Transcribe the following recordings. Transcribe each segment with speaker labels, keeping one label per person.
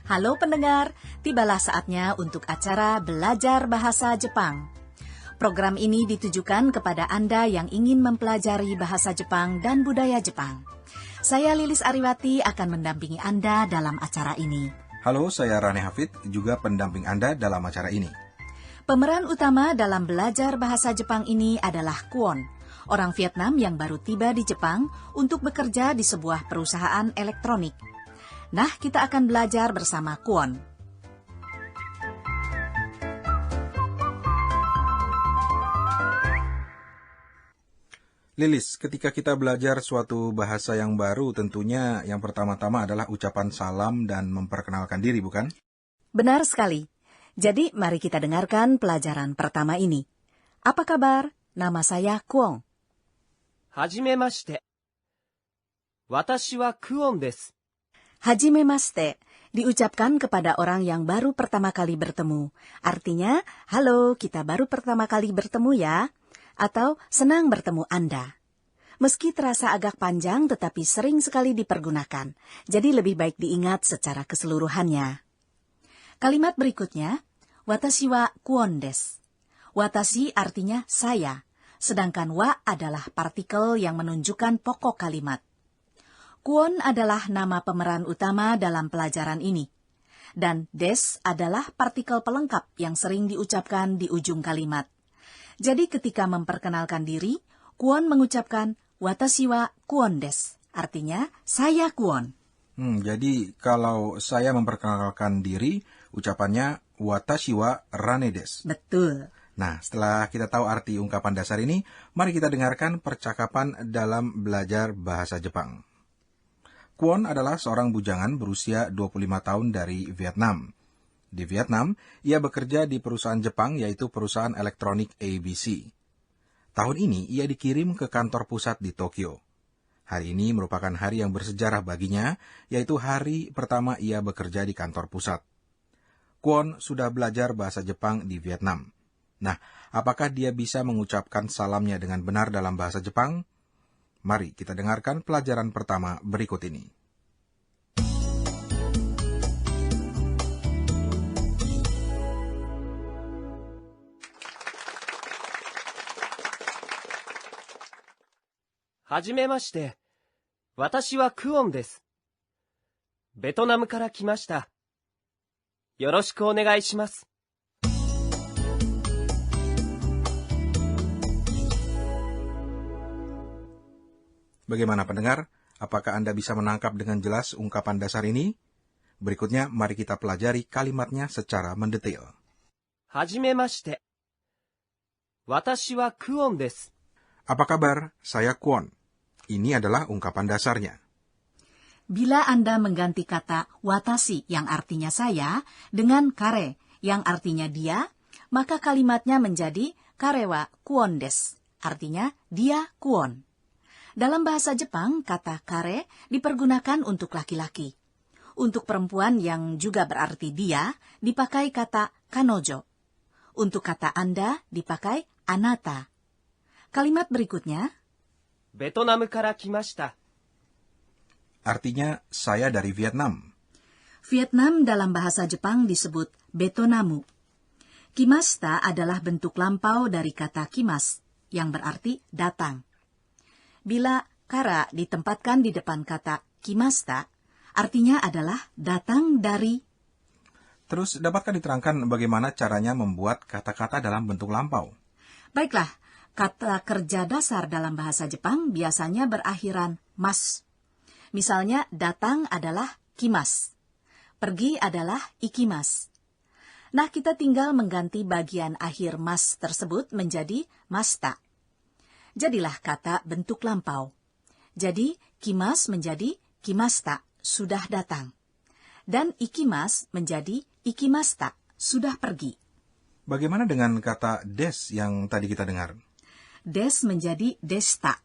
Speaker 1: Halo pendengar, tibalah saatnya untuk acara Belajar Bahasa Jepang. Program ini ditujukan kepada Anda yang ingin mempelajari bahasa Jepang dan budaya Jepang. Saya Lilis Ariwati akan mendampingi Anda dalam acara ini.
Speaker 2: Halo, saya Rane Hafid, juga pendamping Anda dalam acara ini.
Speaker 1: Pemeran utama dalam belajar bahasa Jepang ini adalah Kwon, orang Vietnam yang baru tiba di Jepang untuk bekerja di sebuah perusahaan elektronik. Nah, kita akan belajar bersama Kwon.
Speaker 2: Lilis, ketika kita belajar suatu bahasa yang baru, tentunya yang pertama-tama adalah ucapan salam dan memperkenalkan diri, bukan?
Speaker 1: Benar sekali. Jadi, mari kita dengarkan pelajaran pertama ini. Apa kabar? Nama saya Kwon.
Speaker 3: Hajimemashite. Watashi wa Kwon desu.
Speaker 1: Hajimemashite diucapkan kepada orang yang baru pertama kali bertemu. Artinya, halo, kita baru pertama kali bertemu ya. Atau, senang bertemu Anda. Meski terasa agak panjang, tetapi sering sekali dipergunakan. Jadi lebih baik diingat secara keseluruhannya. Kalimat berikutnya, watashi wa Kwon desu. Watashi artinya saya, sedangkan wa adalah partikel yang menunjukkan pokok kalimat. Kwon adalah nama pemeran utama dalam pelajaran ini. Dan des adalah partikel pelengkap yang sering diucapkan di ujung kalimat. Jadi ketika memperkenalkan diri, Kwon mengucapkan watashi wa Kwon desu. Artinya, saya Kwon.
Speaker 2: Jadi kalau saya memperkenalkan diri, ucapannya watashi wa Rane desu.
Speaker 1: Betul.
Speaker 2: Nah, setelah kita tahu arti ungkapan dasar ini, mari kita dengarkan percakapan dalam belajar bahasa Jepang. Kwon adalah seorang bujangan berusia 25 tahun dari Vietnam. Di Vietnam, ia bekerja di perusahaan Jepang, yaitu perusahaan elektronik ABC. Tahun ini, ia dikirim ke kantor pusat di Tokyo. Hari ini merupakan hari yang bersejarah baginya, yaitu hari pertama ia bekerja di kantor pusat. Kwon sudah belajar bahasa Jepang di Vietnam. Nah, apakah dia bisa mengucapkan salamnya dengan benar dalam bahasa Jepang? Mari kita dengarkan pelajaran pertama berikut ini.
Speaker 3: Hajimemashite. Watashi wa Kwon desu. ベトナムから来ました。よろしくお願いします。
Speaker 2: Bagaimana pendengar? Apakah Anda bisa menangkap dengan jelas ungkapan dasar ini? Berikutnya, mari kita pelajari kalimatnya secara mendetail.
Speaker 3: Hajimemashite. Watashi wa Kwon desu.
Speaker 2: Apa kabar? Saya Kwon. Ini adalah ungkapan dasarnya.
Speaker 1: Bila Anda mengganti kata watashi yang artinya saya dengan kare yang artinya dia, maka kalimatnya menjadi kare wa Kwon desu. Artinya dia Kwon. Dalam bahasa Jepang, kata kare dipergunakan untuk laki-laki. Untuk perempuan yang juga berarti dia, dipakai kata kanojo. Untuk kata Anda, dipakai anata. Kalimat berikutnya,
Speaker 3: ベトナムから来ました。
Speaker 2: Artinya, saya dari Vietnam.
Speaker 1: Vietnam dalam bahasa Jepang disebut Betonamu. Kimasta adalah bentuk lampau dari kata kimas, yang berarti datang. Bila kara ditempatkan di depan kata kimasta, artinya adalah datang dari.
Speaker 2: Terus, dapatkah diterangkan bagaimana caranya membuat kata-kata dalam bentuk lampau?
Speaker 1: Baiklah, kata kerja dasar dalam bahasa Jepang biasanya berakhiran mas. Misalnya, datang adalah kimas. Pergi adalah ikimas. Nah, kita tinggal mengganti bagian akhir mas tersebut menjadi masta. Jadilah kata bentuk lampau. Jadi, kimas menjadi kimasta, sudah datang. Dan ikimas menjadi ikimasta, sudah pergi.
Speaker 2: Bagaimana dengan kata des yang tadi kita dengar?
Speaker 1: Des menjadi desta.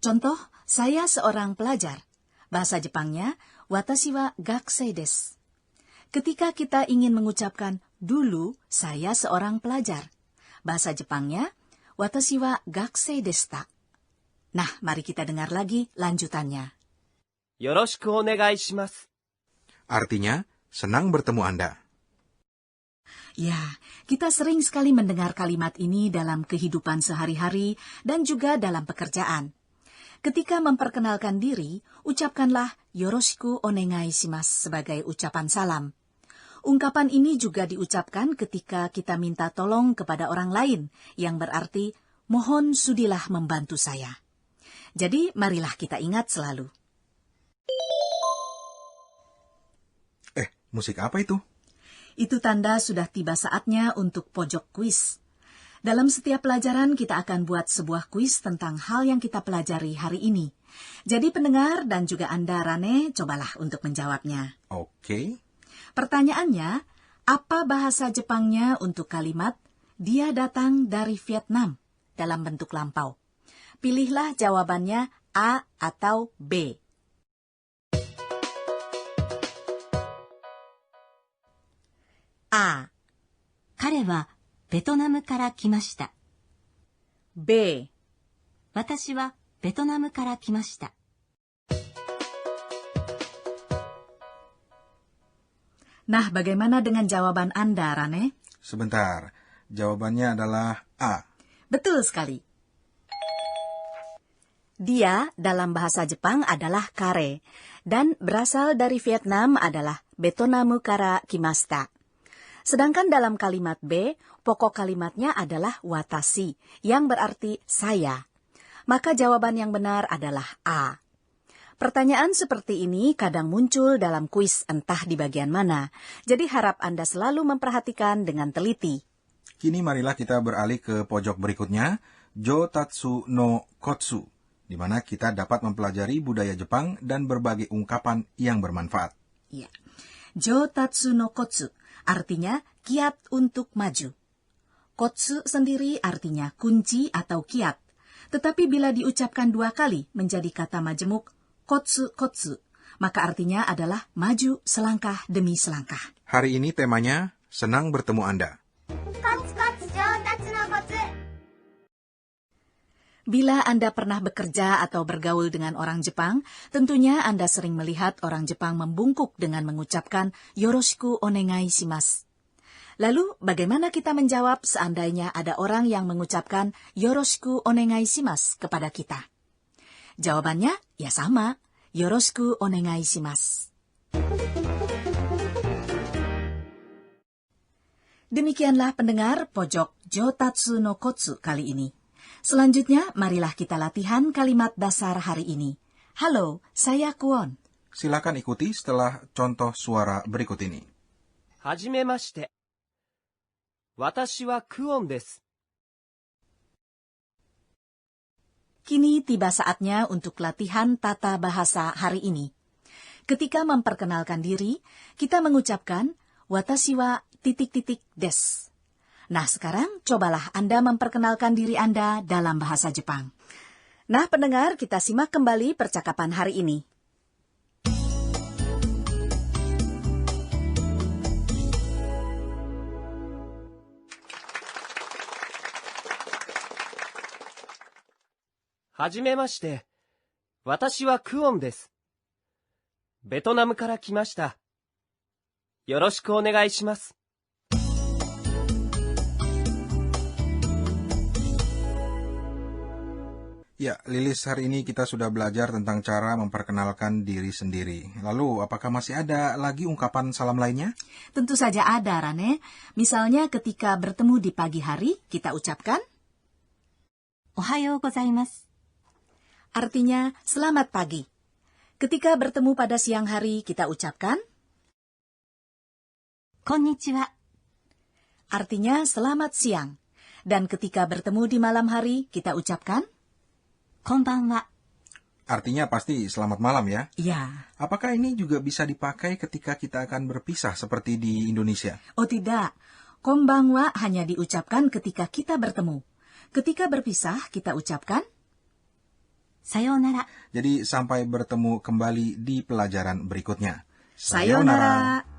Speaker 1: Contoh, saya seorang pelajar. Bahasa Jepangnya, watashi wa gakusei desu. Ketika kita ingin mengucapkan dulu saya seorang pelajar, bahasa Jepangnya, watashi wa gakusei deshita. Nah, mari kita dengar lagi lanjutannya.
Speaker 3: よろしくお願いします。
Speaker 2: Artinya, Senang bertemu Anda.
Speaker 1: Ya, kita sering sekali mendengar kalimat ini dalam kehidupan sehari-hari dan juga dalam pekerjaan. Ketika memperkenalkan diri, ucapkanlah yoroshiku onegai shimasu sebagai ucapan salam. Ungkapan ini juga diucapkan ketika kita minta tolong kepada orang lain, yang berarti, mohon sudilah membantu saya. Jadi, marilah kita ingat selalu.
Speaker 2: Musik apa itu?
Speaker 1: Itu tanda sudah tiba saatnya untuk pojok kuis. Dalam setiap pelajaran kita akan buat sebuah kuis tentang hal yang kita pelajari hari ini. Jadi pendengar dan juga Anda, Rane, cobalah untuk menjawabnya.
Speaker 2: Oke.
Speaker 1: Pertanyaannya, apa bahasa Jepangnya untuk kalimat dia datang dari Vietnam dalam bentuk lampau? Pilihlah jawabannya A atau B. A.
Speaker 4: 彼はベトナムから来ました。
Speaker 1: B.
Speaker 4: 私はベトナムから来ました。
Speaker 1: Nah, bagaimana dengan jawaban Anda, Rane?
Speaker 2: Sebentar, jawabannya adalah A.
Speaker 1: Betul sekali. Dia dalam bahasa Jepang adalah kare, dan berasal dari Vietnam adalah Betonamu kara kimashita. Sedangkan dalam kalimat B, pokok kalimatnya adalah watashi, yang berarti saya. Maka jawaban yang benar adalah A. Pertanyaan seperti ini kadang muncul dalam kuis entah di bagian mana, jadi harap Anda selalu memperhatikan dengan teliti.
Speaker 2: Kini marilah kita beralih ke pojok berikutnya, Jotatsu no Kotsu, di mana kita dapat mempelajari budaya Jepang dan berbagai ungkapan yang bermanfaat.
Speaker 1: Ya. Jotatsu no Kotsu artinya kiat untuk maju. Kotsu sendiri artinya kunci atau kiat, tetapi bila diucapkan 2 kali menjadi kata majemuk, kotsu-kotsu, maka artinya adalah maju selangkah demi selangkah.
Speaker 2: Hari ini temanya, senang bertemu Anda.
Speaker 1: Bila Anda pernah bekerja atau bergaul dengan orang Jepang, tentunya Anda sering melihat orang Jepang membungkuk dengan mengucapkan yoroshiku onegai shimasu. Lalu, bagaimana kita menjawab seandainya ada orang yang mengucapkan yoroshiku onegai shimasu kepada kita? Jawabannya, ya sama, yoroshiku onegai shimasu. Demikianlah pendengar pojok Jotatsu no Kotsu kali ini. Selanjutnya, marilah kita latihan kalimat dasar hari ini. Halo, saya Kwon.
Speaker 2: Silakan ikuti setelah contoh suara berikut ini.
Speaker 3: はじめまして。私はクオンです。
Speaker 1: Kini tiba saatnya untuk latihan tata bahasa hari ini. Ketika memperkenalkan diri, kita mengucapkan watashi wa ... des. Nah, sekarang cobalah Anda memperkenalkan diri Anda dalam bahasa Jepang. Nah, pendengar, kita simak kembali percakapan hari ini.
Speaker 3: はじめまして。私はクオンです。ベトナムから来ました。よろしくお願いします。
Speaker 2: Ya, Lilis, hari ini kita sudah belajar tentang cara memperkenalkan diri sendiri. Lalu, apakah masih ada lagi ungkapan salam lainnya?
Speaker 1: Tentu saja ada, Rane. Misalnya ketika bertemu di pagi hari, kita ucapkan
Speaker 4: おはようございます。
Speaker 1: artinya selamat pagi. Ketika bertemu pada siang hari, kita ucapkan
Speaker 4: こんにちは。
Speaker 1: artinya selamat siang. Dan ketika bertemu di malam hari, kita ucapkan
Speaker 4: こんばんは。
Speaker 2: Artinya pasti selamat malam ya.
Speaker 1: ya.
Speaker 2: Apakah ini juga bisa dipakai ketika kita akan berpisah seperti di Indonesia?
Speaker 1: Oh tidak, konbanwa hanya diucapkan ketika kita bertemu. Ketika berpisah, kita ucapkan
Speaker 4: さようなら。
Speaker 2: Jadi sampai bertemu kembali di pelajaran berikutnya.
Speaker 1: sayonara.